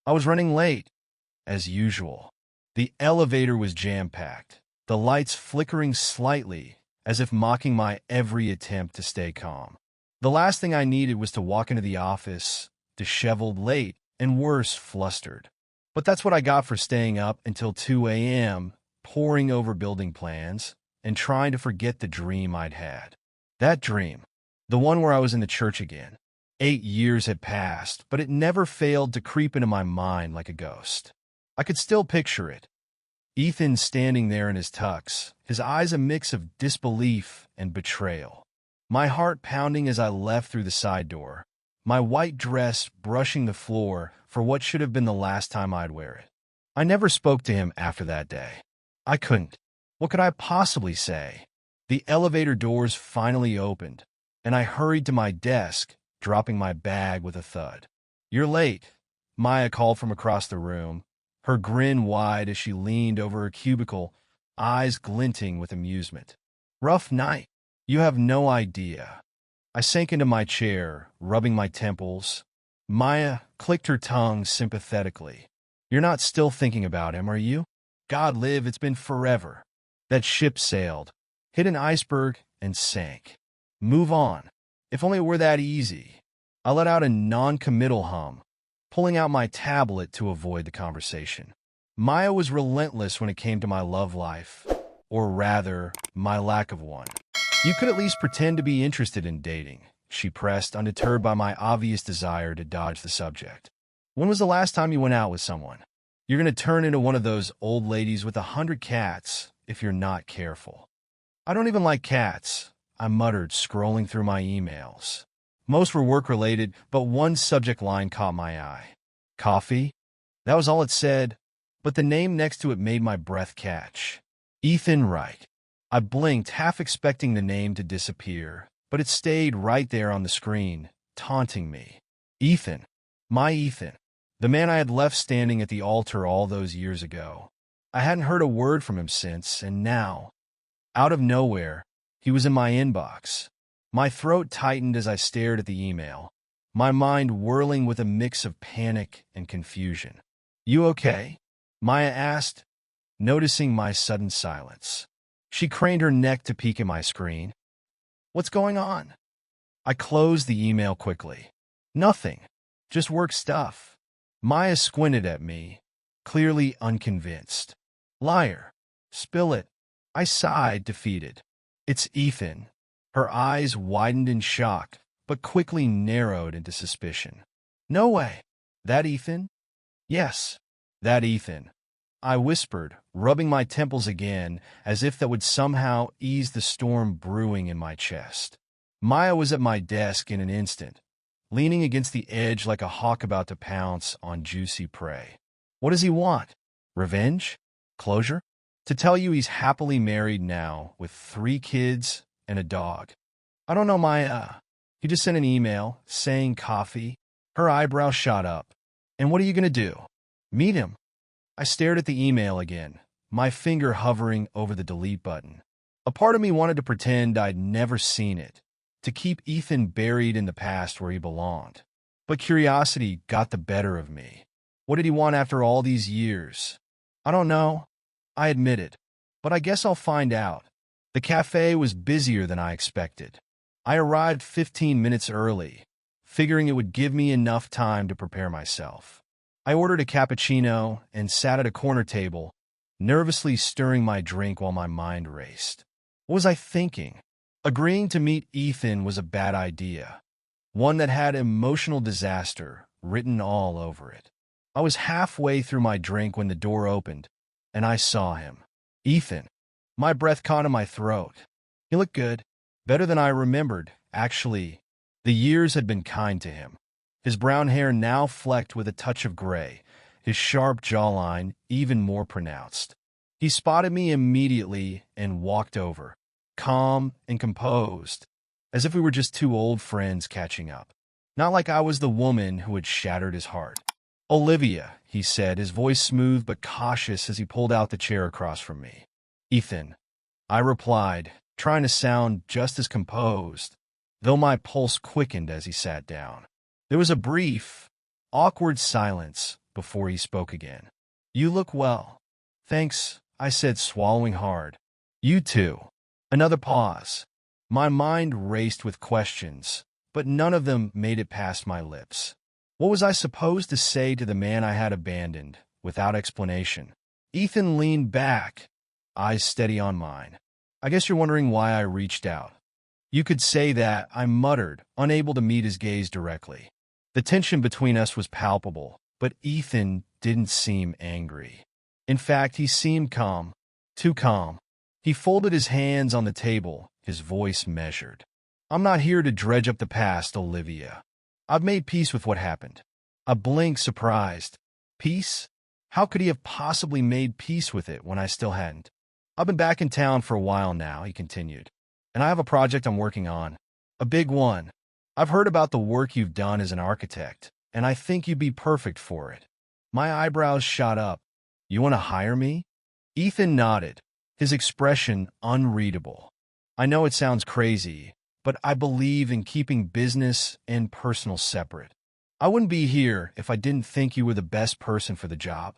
I was running late, as usual. The elevator was jam-packed, the lights flickering slightly, as if mocking my every attempt to stay calm. The last thing I needed was to walk into the office, disheveled, late, and worse, flustered. But that's what I got for staying up until 2 a.m., poring over building plans, and trying to forget the dream I'd had. That dream, the one where I was in the church again. 8 years had passed, but it never failed to creep into my mind like a ghost. I could still picture it. Ethan standing there in his tux, his eyes a mix of disbelief and betrayal. My heart pounding as I left through the side door, my white dress brushing the floor for what should have been the last time I'd wear it. I never spoke to him after that day. I couldn't. What could I possibly say? The elevator doors finally opened, and I hurried to my desk, dropping my bag with a thud. "You're late," Maya called from across the room, her grin wide as she leaned over her cubicle, eyes glinting with amusement. "Rough night. You have no idea." I sank into my chair, rubbing my temples. Maya clicked her tongue sympathetically. "You're not still thinking about him, are you? God live, it's been forever. That ship sailed, hit an iceberg, and sank. Move on. If only it were that easy." I let out a non-committal hum, pulling out my tablet to avoid the conversation. Maya was relentless when it came to my love life, or rather, my lack of one. "You could at least pretend to be interested in dating," she pressed, undeterred by my obvious desire to dodge the subject. "When was the last time you went out with someone? You're going to turn into one of those old ladies with 100 cats if you're not careful." "I don't even like cats," I muttered, scrolling through my emails. Most were work-related, but one subject line caught my eye. "Coffee?" That was all it said, but the name next to it made my breath catch. Ethan Wright. I blinked, half expecting the name to disappear, but it stayed right there on the screen, taunting me. Ethan. My Ethan. The man I had left standing at the altar all those years ago. I hadn't heard a word from him since, and now, out of nowhere, he was in my inbox. My throat tightened as I stared at the email, my mind whirling with a mix of panic and confusion. "You okay?" Maya asked, noticing my sudden silence. She craned her neck to peek at my screen. "What's going on?" I closed the email quickly. "Nothing. Just work stuff." Maya squinted at me, clearly unconvinced. "Liar. Spill it." I sighed, defeated. "It's Ethan." Her eyes widened in shock, but quickly narrowed into suspicion. "No way. That Ethan?" "Yes, that Ethan," I whispered, rubbing my temples again, as if that would somehow ease the storm brewing in my chest. Maya was at my desk in an instant, leaning against the edge like a hawk about to pounce on juicy prey. "What does he want? Revenge? Closure?" "To tell you he's happily married now, with 3 kids and a dog." "I don't know, Maya. He just sent an email saying coffee." Her eyebrow shot up. "And what are you going to do? Meet him?" I stared at the email again, my finger hovering over the delete button. A part of me wanted to pretend I'd never seen it, to keep Ethan buried in the past where he belonged. But curiosity got the better of me. What did he want after all these years? "I don't know," I admitted, "but I guess I'll find out." The cafe was busier than I expected. I arrived 15 minutes early, figuring it would give me enough time to prepare myself. I ordered a cappuccino and sat at a corner table, nervously stirring my drink while my mind raced. What was I thinking? Agreeing to meet Ethan was a bad idea, one that had emotional disaster written all over it. I was halfway through my drink when the door opened, and I saw him. Ethan. My breath caught in my throat. He looked good, better than I remembered, actually. The years had been kind to him. His brown hair now flecked with a touch of gray, his sharp jawline even more pronounced. He spotted me immediately and walked over, calm and composed, as if we were just 2 old friends catching up. Not like I was the woman who had shattered his heart. "Olivia," he said, his voice smooth but cautious as he pulled out the chair across from me. "Ethan," I replied, trying to sound just as composed, though my pulse quickened as he sat down. There was a brief, awkward silence, before he spoke again. "You look well." "Thanks," I said, swallowing hard. "You too." Another pause. My mind raced with questions, but none of them made it past my lips. What was I supposed to say to the man I had abandoned, without explanation? Ethan leaned back, eyes steady on mine. "I guess you're wondering why I reached out." "You could say that," I muttered, unable to meet his gaze directly. The tension between us was palpable, but Ethan didn't seem angry. In fact, he seemed calm, too calm. He folded his hands on the table, his voice measured. "I'm not here to dredge up the past, Olivia. I've made peace with what happened." I blinked, surprised. Peace? How could he have possibly made peace with it when I still hadn't? "I've been back in town for a while now," he continued, "and I have a project I'm working on. A big one. I've heard about the work you've done as an architect, and I think you'd be perfect for it." My eyebrows shot up. "You want to hire me?" Ethan nodded, his expression unreadable. "I know it sounds crazy, but I believe in keeping business and personal separate. I wouldn't be here if I didn't think you were the best person for the job."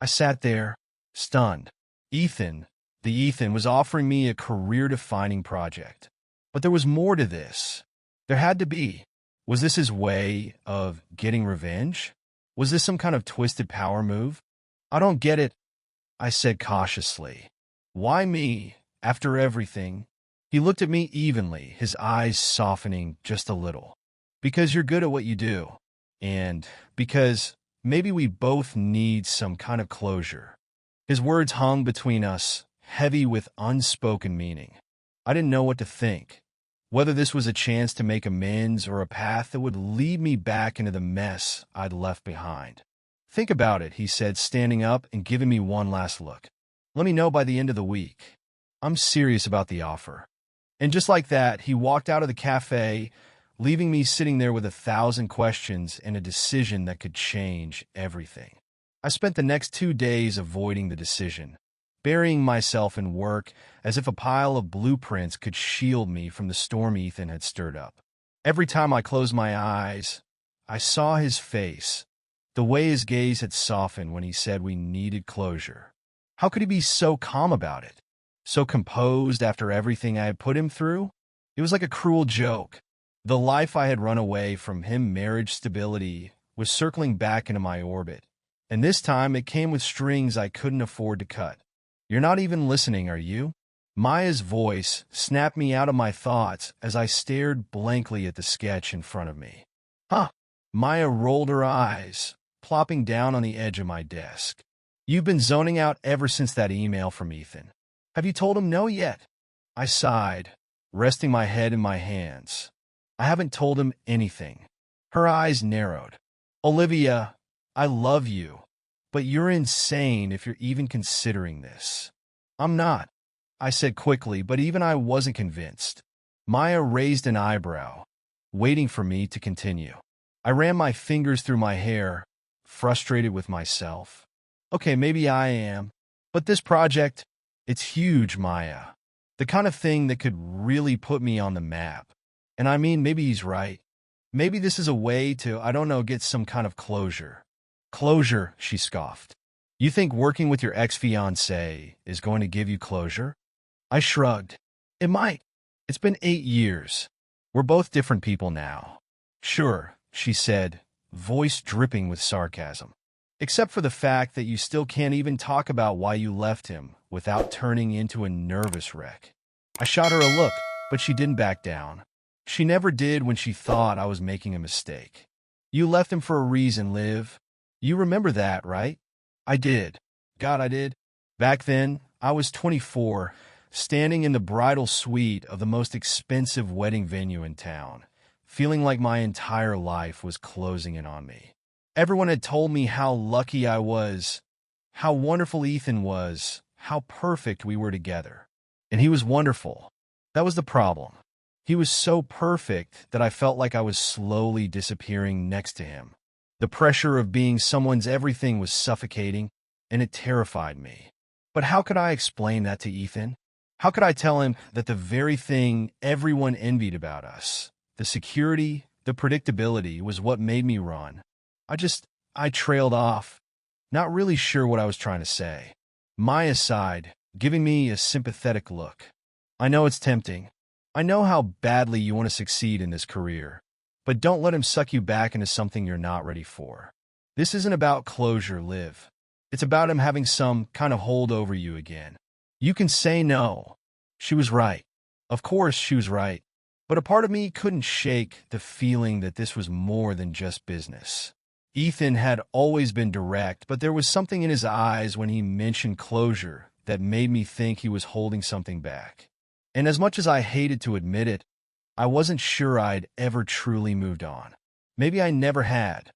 I sat there, stunned. The Ethan was offering me a career-defining project. But there was more to this. There had to be. Was this his way of getting revenge? Was this some kind of twisted power move? "I don't get it," I said cautiously. "Why me, after everything?" He looked at me evenly, his eyes softening just a little. "Because you're good at what you do. And because maybe we both need some kind of closure." His words hung between us, heavy with unspoken meaning. I didn't know what to think, whether this was a chance to make amends or a path that would lead me back into the mess I'd left behind. "Think about it," he said, standing up and giving me one last look. "Let me know by the end of the week. I'm serious about the offer." And just like that, he walked out of the cafe, leaving me sitting there with 1,000 questions and a decision that could change everything. I spent the next 2 days avoiding the decision, burying myself in work as if a pile of blueprints could shield me from the storm Ethan had stirred up. Every time I closed my eyes, I saw his face, the way his gaze had softened when he said we needed closure. How could he be so calm about it? So composed after everything I had put him through? It was like a cruel joke. The life I had run away from him, marriage stability, was circling back into my orbit. And this time it came with strings I couldn't afford to cut. "You're not even listening, are you?" Maya's voice snapped me out of my thoughts as I stared blankly at the sketch in front of me. "Huh." Maya rolled her eyes, plopping down on the edge of my desk. "You've been zoning out ever since that email from Ethan. Have you told him no yet?" I sighed, resting my head in my hands. "I haven't told him anything." Her eyes narrowed. "Olivia, I love you, but you're insane if you're even considering this." "I'm not," I said quickly, but even I wasn't convinced. Maya raised an eyebrow, waiting for me to continue. I ran my fingers through my hair, frustrated with myself. "Okay, maybe I am, but this project, it's huge, Maya. The kind of thing that could really put me on the map. And I mean, maybe he's right. Maybe this is a way to, I don't know, get some kind of closure." "Closure," she scoffed. "You think working with your ex-fiancé is going to give you closure?" I shrugged. "It might. It's been 8 years. We're both different people now." "Sure," she said, voice dripping with sarcasm. "Except for the fact that you still can't even talk about why you left him without turning into a nervous wreck." I shot her a look, but she didn't back down. She never did when she thought I was making a mistake. "You left him for a reason, Liv. You remember that, right?" I did. God, I did. Back then, I was 24, standing in the bridal suite of the most expensive wedding venue in town, feeling like my entire life was closing in on me. Everyone had told me how lucky I was, how wonderful Ethan was, how perfect we were together. And he was wonderful. That was the problem. He was so perfect that I felt like I was slowly disappearing next to him. The pressure of being someone's everything was suffocating, and it terrified me. But how could I explain that to Ethan? How could I tell him that the very thing everyone envied about us, the security, the predictability, was what made me run? I trailed off, not really sure what I was trying to say. Maya sighed, giving me a sympathetic look. I know it's tempting. I know how badly you want to succeed in this career, but don't let him suck you back into something you're not ready for. This isn't about closure, Liv. It's about him having some kind of hold over you again. You can say no. She was right. Of course, she was right. But a part of me couldn't shake the feeling that this was more than just business. Ethan had always been direct, but there was something in his eyes when he mentioned closure that made me think he was holding something back. And as much as I hated to admit it, I wasn't sure I'd ever truly moved on. Maybe I never had.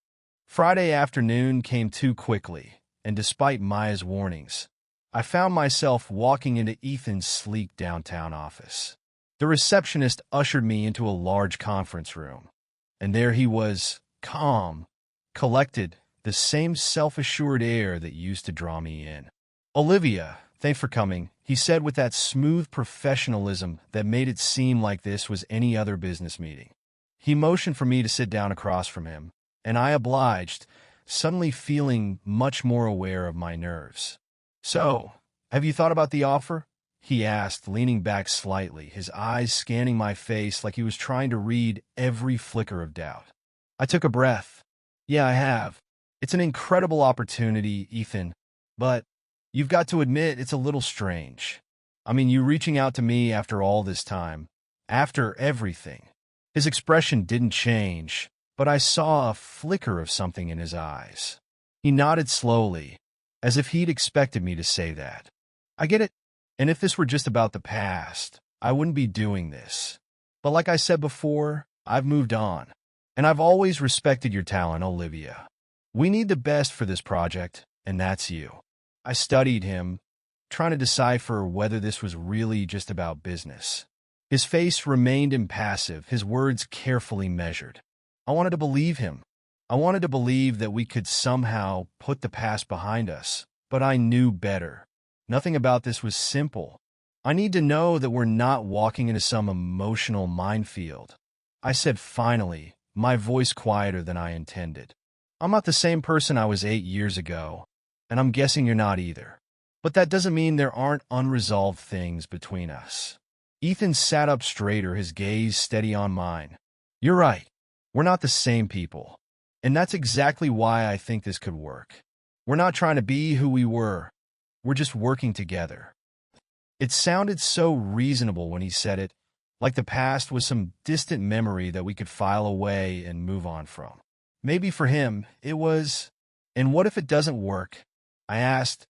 Friday afternoon came too quickly, and despite Maya's warnings, I found myself walking into Ethan's sleek downtown office. The receptionist ushered me into a large conference room, and there he was, calm, collected, the same self-assured air that used to draw me in. "Olivia, thanks for coming," he said with that smooth professionalism that made it seem like this was any other business meeting. He motioned for me to sit down across from him, and I obliged, suddenly feeling much more aware of my nerves. "So, have you thought about the offer?" he asked, leaning back slightly, his eyes scanning my face like he was trying to read every flicker of doubt. I took a breath. "Yeah, I have. It's an incredible opportunity, Ethan, but you've got to admit it's a little strange. I mean, you reaching out to me after all this time, after everything." His expression didn't change, but I saw a flicker of something in his eyes. He nodded slowly, as if he'd expected me to say that. "I get it. And if this were just about the past, I wouldn't be doing this. But like I said before, I've moved on. And I've always respected your talent, Olivia. We need the best for this project, and that's you." I studied him, trying to decipher whether this was really just about business. His face remained impassive, his words carefully measured. I wanted to believe him. I wanted to believe that we could somehow put the past behind us, but I knew better. Nothing about this was simple. I need to know that we're not walking into some emotional minefield. I said finally, my voice quieter than I intended. "I'm not the same person I was 8 years ago, and I'm guessing you're not either. But that doesn't mean there aren't unresolved things between us." Ethan sat up straighter, his gaze steady on mine. "You're right. We're not the same people. And that's exactly why I think this could work. We're not trying to be who we were. We're just working together." It sounded so reasonable when he said it, like the past was some distant memory that we could file away and move on from. Maybe for him, it was. "And what if it doesn't work?" I asked,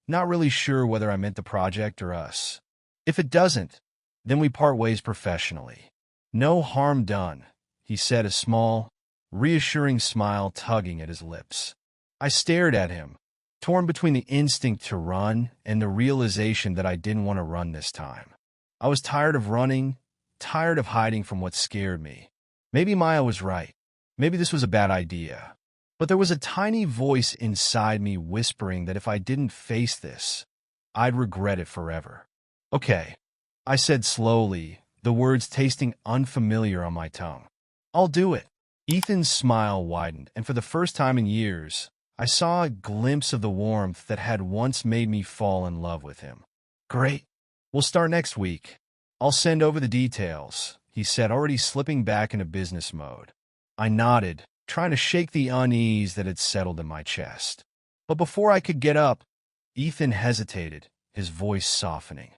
not really sure whether I meant the project or us. "If it doesn't, then we part ways professionally. No harm done," he said, a small, reassuring smile tugging at his lips. I stared at him, torn between the instinct to run and the realization that I didn't want to run this time. I was tired of running, tired of hiding from what scared me. Maybe Maya was right. Maybe this was a bad idea. But there was a tiny voice inside me whispering that if I didn't face this, I'd regret it forever. "Okay," I said slowly, the words tasting unfamiliar on my tongue. "I'll do it." Ethan's smile widened, and for the first time in years, I saw a glimpse of the warmth that had once made me fall in love with him. "Great. We'll start next week. I'll send over the details," he said, already slipping back into business mode. I nodded, trying to shake the unease that had settled in my chest. But before I could get up, Ethan hesitated, his voice softening.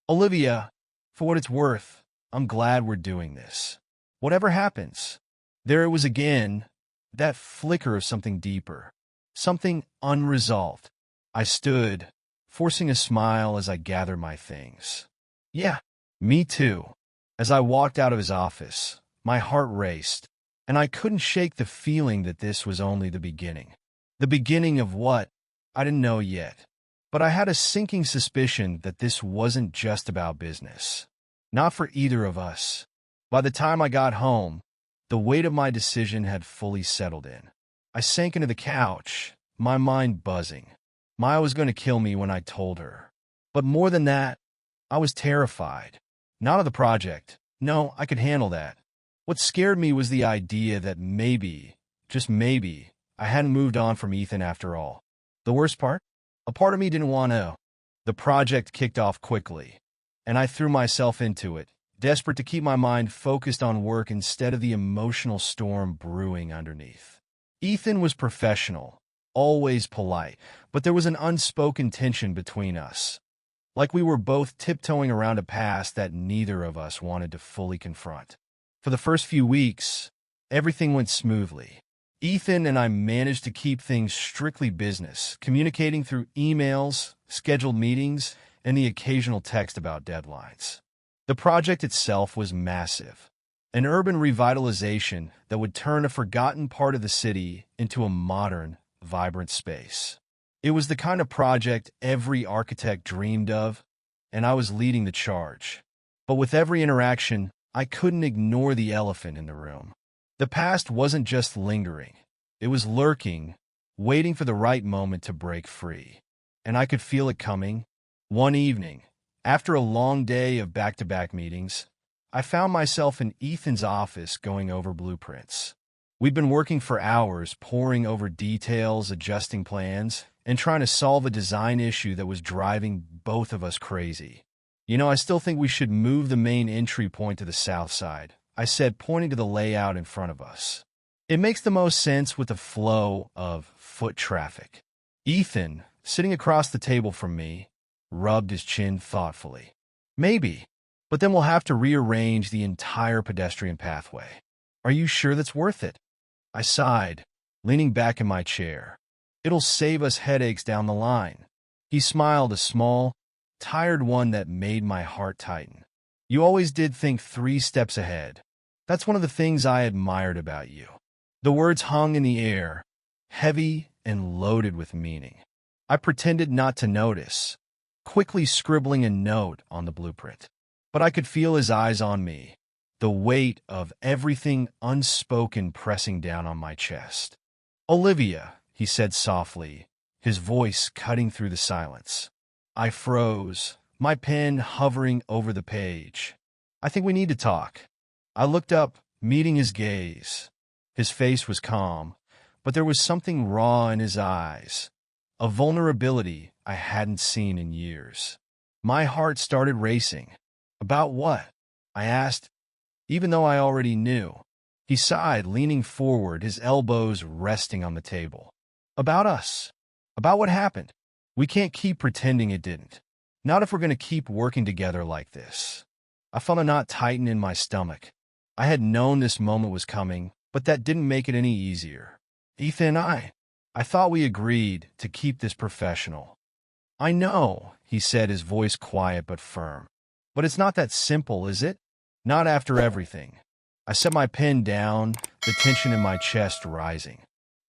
"Olivia, for what it's worth, I'm glad we're doing this. Whatever happens." There it was again, that flicker of something deeper. Something unresolved. I stood, forcing a smile as I gathered my things. "Yeah, me too." As I walked out of his office, my heart raced, and I couldn't shake the feeling that this was only the beginning. The beginning of what? I didn't know yet. But I had a sinking suspicion that this wasn't just about business. Not for either of us. By the time I got home, the weight of my decision had fully settled in. I sank into the couch, my mind buzzing. Maya was going to kill me when I told her. But more than that, I was terrified. Not of the project. No, I could handle that. What scared me was the idea that maybe, just maybe, I hadn't moved on from Ethan after all. The worst part? A part of me didn't want to. The project kicked off quickly, and I threw myself into it, desperate to keep my mind focused on work instead of the emotional storm brewing underneath. Ethan was professional, always polite, but there was an unspoken tension between us, like we were both tiptoeing around a past that neither of us wanted to fully confront. For the first few weeks, everything went smoothly. Ethan and I managed to keep things strictly business, communicating through emails, scheduled meetings, and the occasional text about deadlines. The project itself was massive, an urban revitalization that would turn a forgotten part of the city into a modern, vibrant space. It was the kind of project every architect dreamed of, and I was leading the charge. But with every interaction, I couldn't ignore the elephant in the room. The past wasn't just lingering. It was lurking, waiting for the right moment to break free. And I could feel it coming. One evening, after a long day of back-to-back meetings, I found myself in Ethan's office going over blueprints. We'd been working for hours, poring over details, adjusting plans, and trying to solve a design issue that was driving both of us crazy. I still think we should move the main entry point to the south side, I said, pointing to the layout in front of us. It makes the most sense with the flow of foot traffic. Ethan, sitting across the table from me, rubbed his chin thoughtfully. Maybe, but then we'll have to rearrange the entire pedestrian pathway. Are you sure that's worth it? I sighed, leaning back in my chair. It'll save us headaches down the line. He smiled, a small, tired one that made my heart tighten. You always did think 3 steps ahead. That's one of the things I admired about you. The words hung in the air, heavy and loaded with meaning. I pretended not to notice, quickly scribbling a note on the blueprint. But I could feel his eyes on me, the weight of everything unspoken pressing down on my chest. Olivia, he said softly, his voice cutting through the silence. I froze, my pen hovering over the page. I think we need to talk. I looked up, meeting his gaze. His face was calm, but there was something raw in his eyes, a vulnerability I hadn't seen in years. My heart started racing. About what? I asked, even though I already knew. He sighed, leaning forward, his elbows resting on the table. About us. About what happened. We can't keep pretending it didn't. Not if we're going to keep working together like this. I felt a knot tighten in my stomach. I had known this moment was coming, but that didn't make it any easier. Ethan and I thought we agreed to keep this professional. I know, he said, his voice quiet but firm. But it's not that simple, is it? Not after everything. I set my pen down, the tension in my chest rising.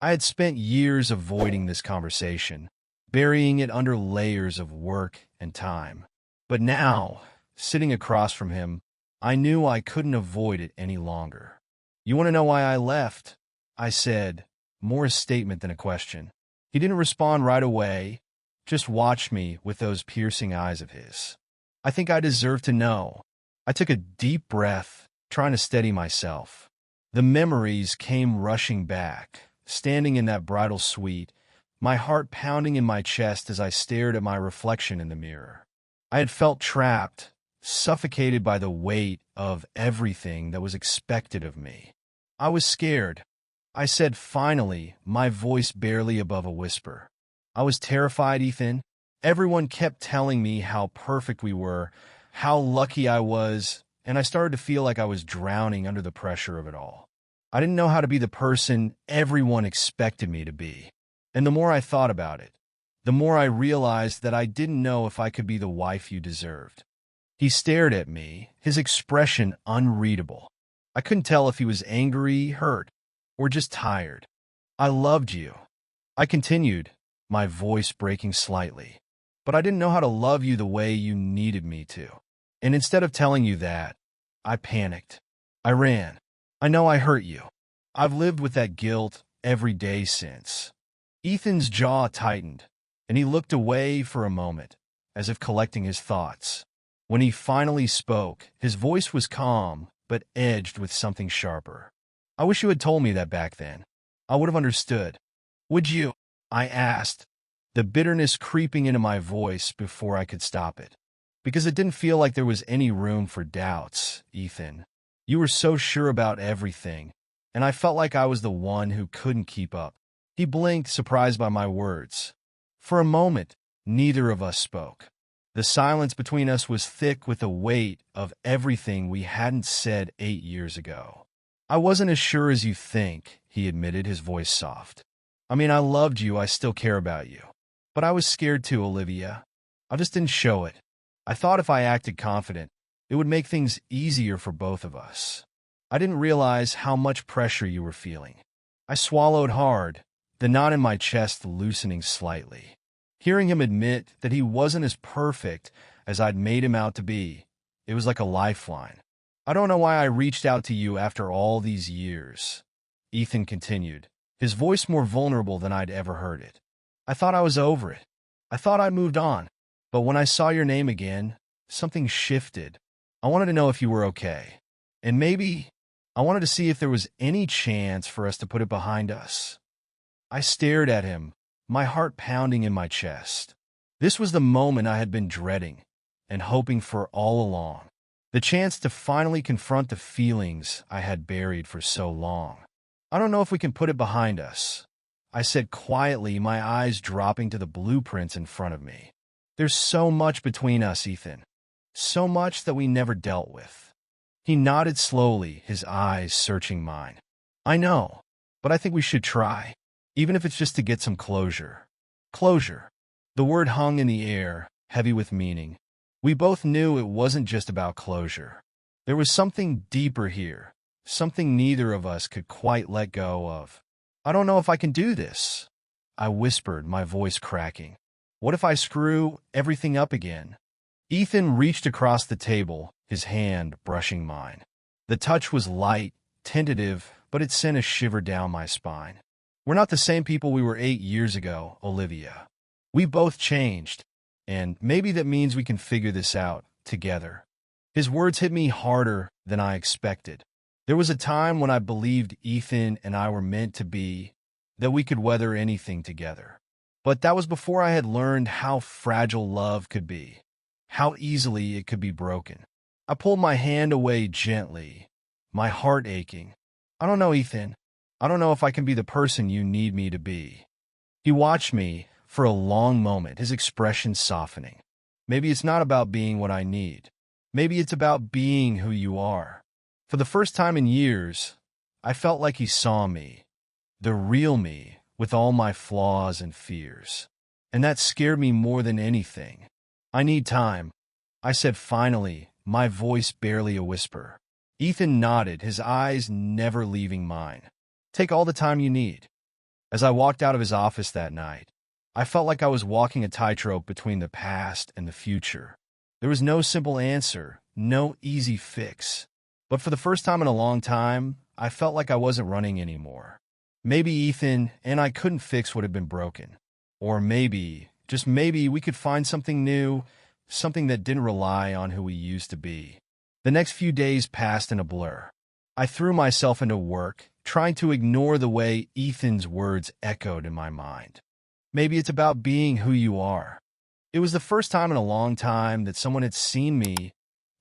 I had spent years avoiding this conversation, burying it under layers of work and time. But now, sitting across from him, I knew I couldn't avoid it any longer. You want to know why I left? I said, more a statement than a question. He didn't respond right away, just watched me with those piercing eyes of his. I think I deserve to know. I took a deep breath, trying to steady myself. The memories came rushing back, standing in that bridal suite, my heart pounding in my chest as I stared at my reflection in the mirror. I had felt trapped, suffocated by the weight of everything that was expected of me. I was scared. I said finally, my voice barely above a whisper. I was terrified, Ethan. Everyone kept telling me how perfect we were, how lucky I was, and I started to feel like I was drowning under the pressure of it all. I didn't know how to be the person everyone expected me to be. And the more I thought about it, the more I realized that I didn't know if I could be the wife you deserved. He stared at me, his expression unreadable. I couldn't tell if he was angry, hurt, or just tired. I loved you. I continued, my voice breaking slightly. But I didn't know how to love you the way you needed me to. And instead of telling you that, I panicked. I ran. I know I hurt you. I've lived with that guilt every day since. Ethan's jaw tightened, and he looked away for a moment, as if collecting his thoughts. When he finally spoke, his voice was calm, but edged with something sharper. I wish you had told me that back then. I would have understood. Would you? I asked, the bitterness creeping into my voice before I could stop it. Because it didn't feel like there was any room for doubts, Ethan. You were so sure about everything, and I felt like I was the one who couldn't keep up. He blinked, surprised by my words. For a moment, neither of us spoke. The silence between us was thick with the weight of everything we hadn't said 8 years ago. I wasn't as sure as you think, he admitted, his voice soft. I mean, I loved you, I still care about you. But I was scared too, Olivia. I just didn't show it. I thought if I acted confident, it would make things easier for both of us. I didn't realize how much pressure you were feeling. I swallowed hard, the knot in my chest loosening slightly. Hearing him admit that he wasn't as perfect as I'd made him out to be, it was like a lifeline. I don't know why I reached out to you after all these years, Ethan continued, his voice more vulnerable than I'd ever heard it. I thought I was over it. I thought I'd moved on. But when I saw your name again, something shifted. I wanted to know if you were okay. And maybe I wanted to see if there was any chance for us to put it behind us. I stared at him, my heart pounding in my chest. This was the moment I had been dreading and hoping for all along. The chance to finally confront the feelings I had buried for so long. I don't know if we can put it behind us, I said quietly, my eyes dropping to the blueprints in front of me. There's so much between us, Ethan. So much that we never dealt with. He nodded slowly, his eyes searching mine. I know, but I think we should try, even if it's just to get some closure. Closure. The word hung in the air, heavy with meaning. We both knew it wasn't just about closure. There was something deeper here, something neither of us could quite let go of. I don't know if I can do this, I whispered, my voice cracking. What if I screw everything up again? Ethan reached across the table, his hand brushing mine. The touch was light, tentative, but it sent a shiver down my spine. We're not the same people we were 8 years ago, Olivia. We both changed, and maybe that means we can figure this out together. His words hit me harder than I expected. There was a time when I believed Ethan and I were meant to be, that we could weather anything together. But that was before I had learned how fragile love could be, how easily it could be broken. I pulled my hand away gently, my heart aching. I don't know, Ethan. I don't know if I can be the person you need me to be. He watched me for a long moment, his expression softening. Maybe it's not about being what I need. Maybe it's about being who you are. For the first time in years, I felt like he saw me, the real me, with all my flaws and fears. And that scared me more than anything. I need time, I said finally, my voice barely a whisper. Ethan nodded, his eyes never leaving mine. Take all the time you need. As I walked out of his office that night, I felt like I was walking a tightrope between the past and the future. There was no simple answer, no easy fix. But for the first time in a long time, I felt like I wasn't running anymore. Maybe Ethan and I couldn't fix what had been broken. Or maybe, just maybe, we could find something new, something that didn't rely on who we used to be. The next few days passed in a blur. I threw myself into work, trying to ignore the way Ethan's words echoed in my mind. Maybe it's about being who you are. It was the first time in a long time that someone had seen me,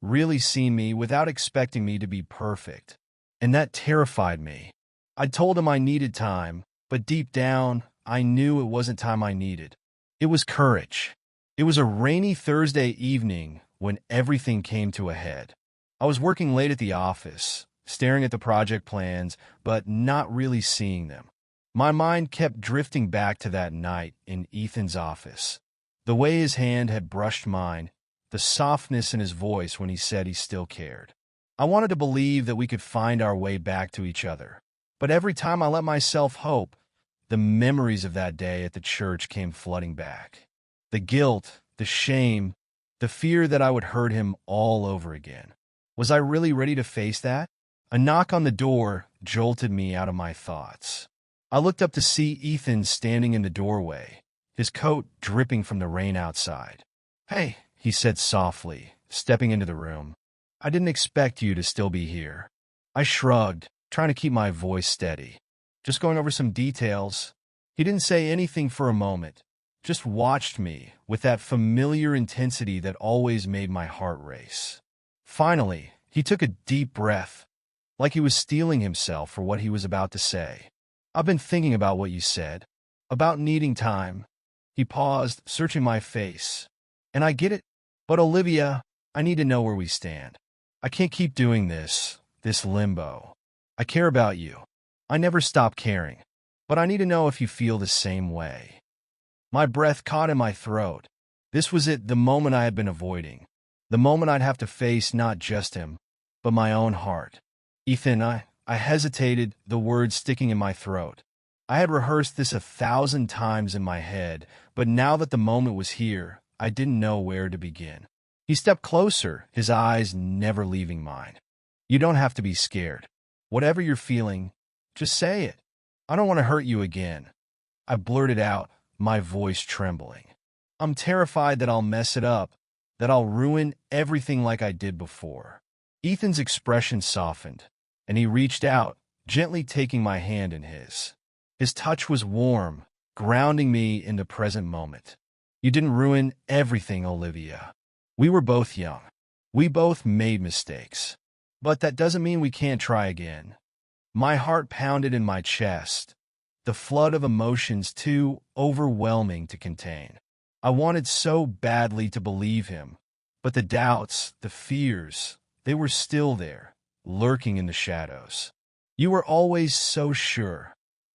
really seen me, without expecting me to be perfect. And that terrified me. I told him I needed time, but deep down, I knew it wasn't time I needed. It was courage. It was a rainy Thursday evening when everything came to a head. I was working late at the office, staring at the project plans, but not really seeing them. My mind kept drifting back to that night in Ethan's office. The way his hand had brushed mine, the softness in his voice when he said he still cared. I wanted to believe that we could find our way back to each other. But every time I let myself hope, the memories of that day at the church came flooding back. The guilt, the shame, the fear that I would hurt him all over again. Was I really ready to face that? A knock on the door jolted me out of my thoughts. I looked up to see Ethan standing in the doorway, his coat dripping from the rain outside. "Hey," he said softly, stepping into the room. "I didn't expect you to still be here." I shrugged, trying to keep my voice steady. "Just going over some details." He didn't say anything for a moment, just watched me with that familiar intensity that always made my heart race. Finally, he took a deep breath, like he was steeling himself for what he was about to say. "I've been thinking about what you said, about needing time." He paused, searching my face. "And I get it. But Olivia, I need to know where we stand. I can't keep doing this limbo. I care about you. I never stop caring. But I need to know if you feel the same way." My breath caught in my throat. This was it, the moment I had been avoiding. The moment I'd have to face not just him, but my own heart. "Ethan," I hesitated, the words sticking in my throat. I had rehearsed this 1,000 times in my head, but now that the moment was here, I didn't know where to begin. He stepped closer, his eyes never leaving mine. "You don't have to be scared. Whatever you're feeling, just say it. I don't want to hurt you again." I blurted out, my voice trembling. "I'm terrified that I'll mess it up, that I'll ruin everything like I did before." Ethan's expression softened, and he reached out, gently taking my hand in his. His touch was warm, grounding me in the present moment. "You didn't ruin everything, Olivia. We were both young. We both made mistakes. But that doesn't mean we can't try again." My heart pounded in my chest, the flood of emotions too overwhelming to contain. I wanted so badly to believe him, but the doubts, the fears, they were still there, lurking in the shadows. "You were always so sure,"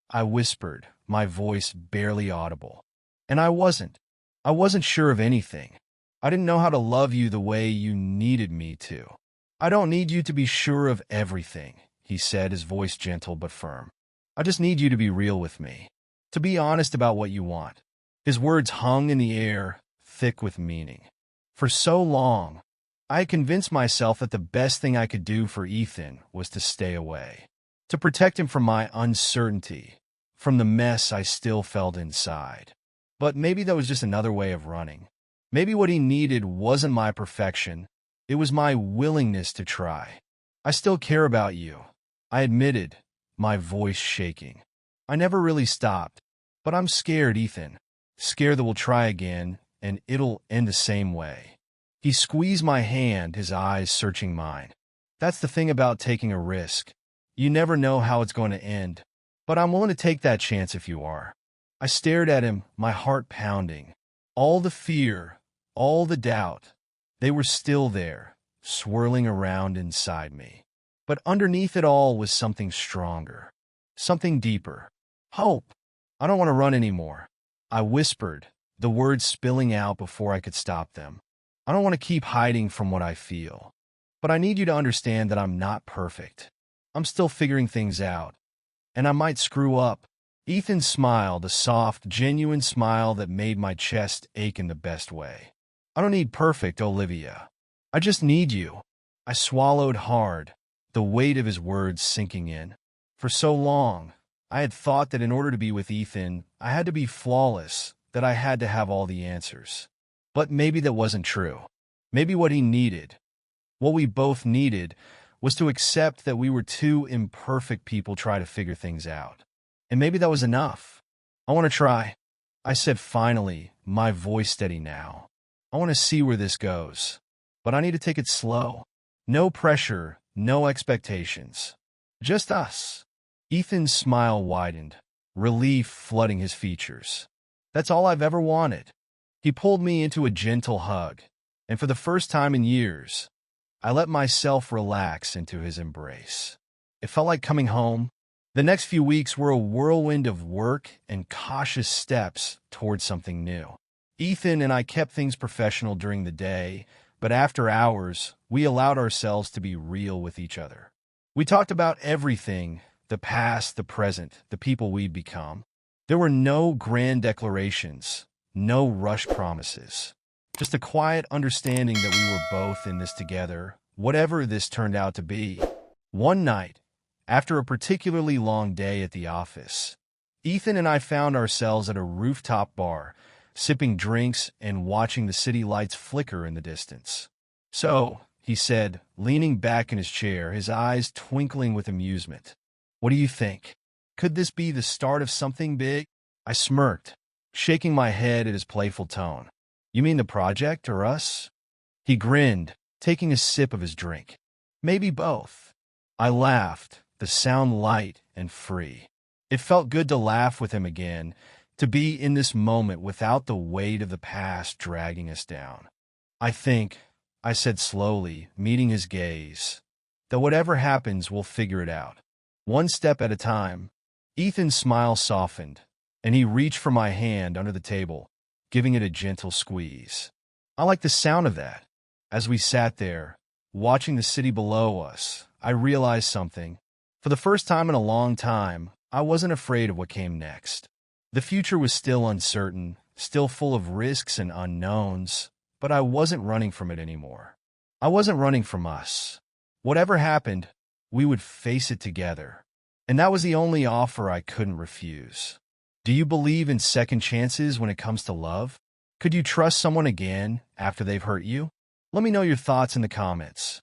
I whispered, my voice barely audible. "And I wasn't. I wasn't sure of anything. I didn't know how to love you the way you needed me to." "I don't need you to be sure of everything," he said, his voice gentle but firm. "I just need you to be real with me, to be honest about what you want." His words hung in the air, thick with meaning. For so long, I had convinced myself that the best thing I could do for Ethan was to stay away, to protect him from my uncertainty, from the mess I still felt inside. But maybe that was just another way of running. Maybe what he needed wasn't my perfection, it was my willingness to try. "I still care about you," I admitted, my voice shaking. "I never really stopped, but I'm scared, Ethan. Scared that we'll try again, and it'll end the same way." He squeezed my hand, his eyes searching mine. "That's the thing about taking a risk. You never know how it's going to end, but I'm willing to take that chance if you are." I stared at him, my heart pounding. All the fear, all the doubt, they were still there, swirling around inside me. But underneath it all was something stronger, something deeper. "Hope. I don't want to run anymore," I whispered, the words spilling out before I could stop them. "I don't want to keep hiding from what I feel. But I need you to understand that I'm not perfect. I'm still figuring things out. And I might screw up." Ethan smiled, a soft, genuine smile that made my chest ache in the best way. "I don't need perfect, Olivia. I just need you." I swallowed hard, the weight of his words sinking in. For so long, I had thought that in order to be with Ethan, I had to be flawless, that I had to have all the answers. But maybe that wasn't true. Maybe what he needed, what we both needed, was to accept that we were two imperfect people trying to figure things out. And maybe that was enough. "I want to try," I said finally, my voice steady now. "I want to see where this goes. But I need to take it slow. No pressure, no expectations. Just us." Ethan's smile widened, relief flooding his features. "That's all I've ever wanted." He pulled me into a gentle hug, and for the first time in years, I let myself relax into his embrace. It felt like coming home. The next few weeks were a whirlwind of work and cautious steps towards something new. Ethan and I kept things professional during the day, but after hours, we allowed ourselves to be real with each other. We talked about everything, the past, the present, the people we'd become. There were no grand declarations, no rush promises. Just a quiet understanding that we were both in this together, whatever this turned out to be. One night, after a particularly long day at the office, Ethan and I found ourselves at a rooftop bar, sipping drinks and watching the city lights flicker in the distance. "So," he said, leaning back in his chair, his eyes twinkling with amusement, "what do you think? Could this be the start of something big?" I smirked. shaking my head at his playful tone. You mean the project or us? He grinned, taking a sip of his drink. Maybe both. I laughed, the sound light and free. It felt good to laugh with him again, to be in this moment without the weight of the past dragging us down. I think, I said slowly, meeting his gaze, that whatever happens, we'll figure it out. One step at a time. Ethan's smile softened, and he reached for my hand under the table, giving it a gentle squeeze. I liked the sound of that. As we sat there, watching the city below us, I realized something. For the first time in a long time, I wasn't afraid of what came next. The future was still uncertain, still full of risks and unknowns, but I wasn't running from it anymore. I wasn't running from us. Whatever happened, we would face it together. And that was the only offer I couldn't refuse. Do you believe in second chances when it comes to love? Could you trust someone again after they've hurt you? Let me know your thoughts in the comments.